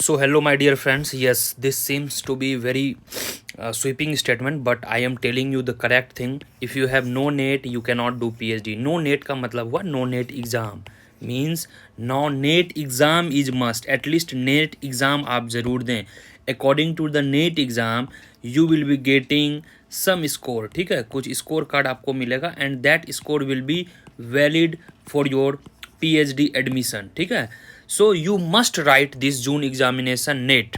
So hello my dear friends, yes, this seems to be very sweeping statement, but I am telling you the correct thing. If you have no NET, you cannot do PhD. No NET का मतलब हुआ no NET exam, means no NET exam is must. At least NET exam आप जरूर दें. According to the NET exam, you will be getting some score. ठीक है, कुछ score card आपको मिलेगा and that score will be valid for your PhD admission. ठीक है. So you must write this June examination NET.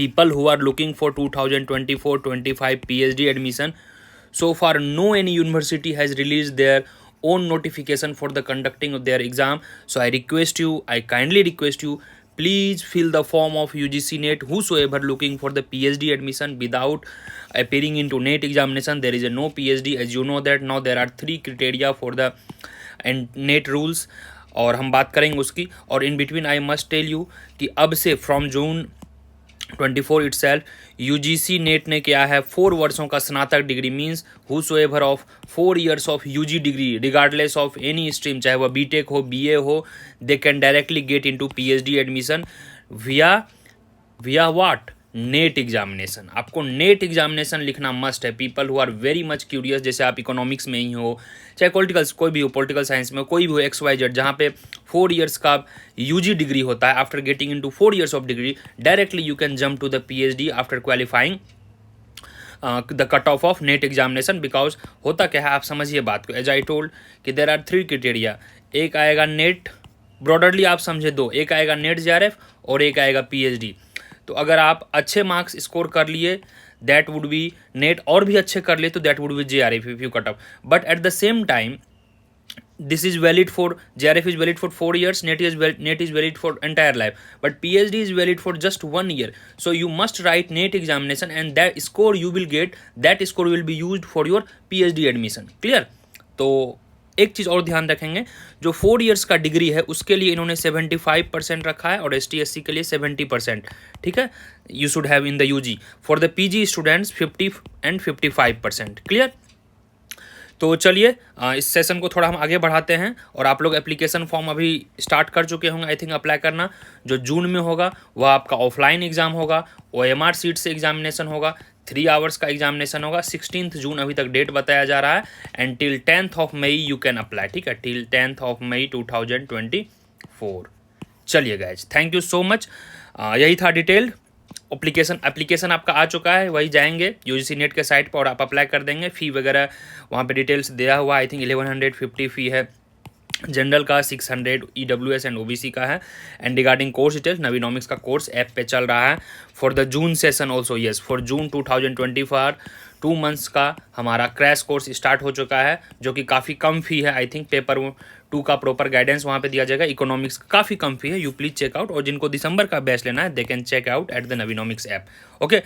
People who are looking for 2024-25 PhD admission, so far no any university has released their own notification for the conducting of their exam. So I kindly request you, please fill the form of UGC NET. Whosoever looking for the PhD admission without appearing into NET examination, there is a no PhD. As you know that now there are 3 criteria for the and NET rules, और हम बात करेंगे उसकी. और in between I must tell you कि अब से from June 24 itself UGC NET ने क्या है 4 वर्षों का स्नातक degree, means whosoever of 4 years of UG degree regardless of any stream, चाहे वह बीटेक हो बीए हो, they can directly get into PhD admission via what NET examination. आपको नेट एग्जामिनेशन लिखना मस्ट है. People who are very much curious, जैसे आप economics में ही हो, चाहे पॉलिटिकल्स कोई भी हो, पॉलिटिकल साइंस में कोई भी हो, XYZ, जहाँ पे 4 years का यूजी डिग्री होता है. After getting into 4 years of degree directly you can jump to the PhD after qualifying the cut off of NET examination. Because होता क्या है, आप समझिए बात को. एज आई टोल्ड कि देर आर 3 क्राइटेरिया. एक आएगा नेट, ब्रॉडरली आप समझे दो, एक आएगा नेट JRF और एक आएगा PhD. तो अगर आप अच्छे मार्क्स स्कोर कर लिए दैट वुड बी नेट, और भी अच्छे कर लिए तो that would be JRF if you cut off. But at the same time this is valid for JRF is valid for 4 years, NET is valid for entire life, but PhD is valid for just 1 year. So you must write NET examination and that score you will get, that score will be used for your PhD admission. Clear? तो एक चीज़ और ध्यान रखेंगे, जो 4 years का degree है उसके लिए इन्होंने 75% रखा है और ST/SC के लिए 70%. ठीक है, you should have in the UG. For the PG students 50 and 55%. Clear? तो चलिए इस सेशन को थोड़ा हम आगे बढ़ाते हैं. और आप लोग एप्लीकेशन फॉर्म अभी स्टार्ट कर चुके होंगे आई थिंक अप्लाई करना. जो जून में होगा वह आपका ऑफलाइन एग्जाम होगा, OMR सीट से एग्जामिनेशन होगा, 3 hours का एग्जामिनेशन होगा. 16 जून अभी तक डेट बताया जा रहा है and till 10th of May you can apply. ठीक है, टिल 10th of May 2024. चलिए guys, thank you so much. यही था डिटेल्ड एप्लीकेशन आपका आ चुका है. वही जाएंगे यूजीसी नेट के साइट पर और आप अप्लाई कर देंगे. फ़ी वगैरह वहाँ पे डिटेल्स दिया हुआ, आई थिंक 1150 फ़ी है. जनरल का 600 EWS एंड OBC का है. एंड रिगार्डिंग कोर्स डिटेल्स, नवीनॉमिक्स का कोर्स ऐप पे चल रहा है. For the June session also, yes, for June 2024 2 months का हमारा क्रैश कोर्स स्टार्ट हो चुका है, जो कि काफ़ी कम फी है. आई थिंक पेपर 2 का प्रॉपर गाइडेंस वहाँ पे दिया जाएगा. इकोनॉमिक्स काफ़ी कम फी है, यू प्लीज चेकआउट. और जिनको दिसंबर का बैच लेना है they can check out at the Navinomics app. Okay,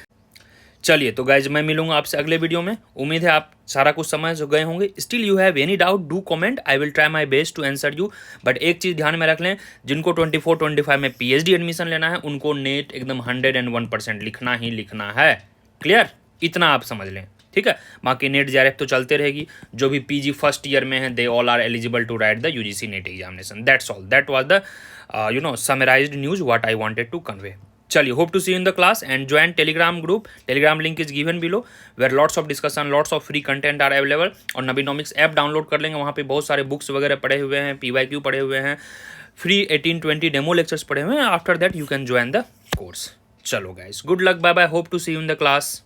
चलिए तो गाइज मैं मिलूंगा आपसे अगले वीडियो में. उम्मीद है आप सारा कुछ समझ गए होंगे. Still you have any doubt do comment, I will try my best to answer you. But एक चीज़ ध्यान में रख लें, जिनको 24-25 में PhD एडमिशन लेना है उनको नेट एकदम 101% लिखना ही लिखना है. क्लियर? इतना आप समझ लें. ठीक है, बाकी नेट JRF तो चलते रहेगी. जो भी PG फर्स्ट ईयर में है they all are eligible to write the UGC NET examination. That's all. That was the summarised news what I wanted to convey. चलिए, hope to see in the class and join Telegram group. Telegram link is given below where lots of discussion, lots of free content are available. और Navinomics app download कर लेंगे, वहाँ पे बहुत सारे books वगैरह पड़े हुए हैं, PYQ पड़े हुए हैं, फ्री 18-20 डेमो लेक्चर्स पड़े हुए हैं. After that you can join the course. चलो guys, good luck, bye bye, hope to see you in the class.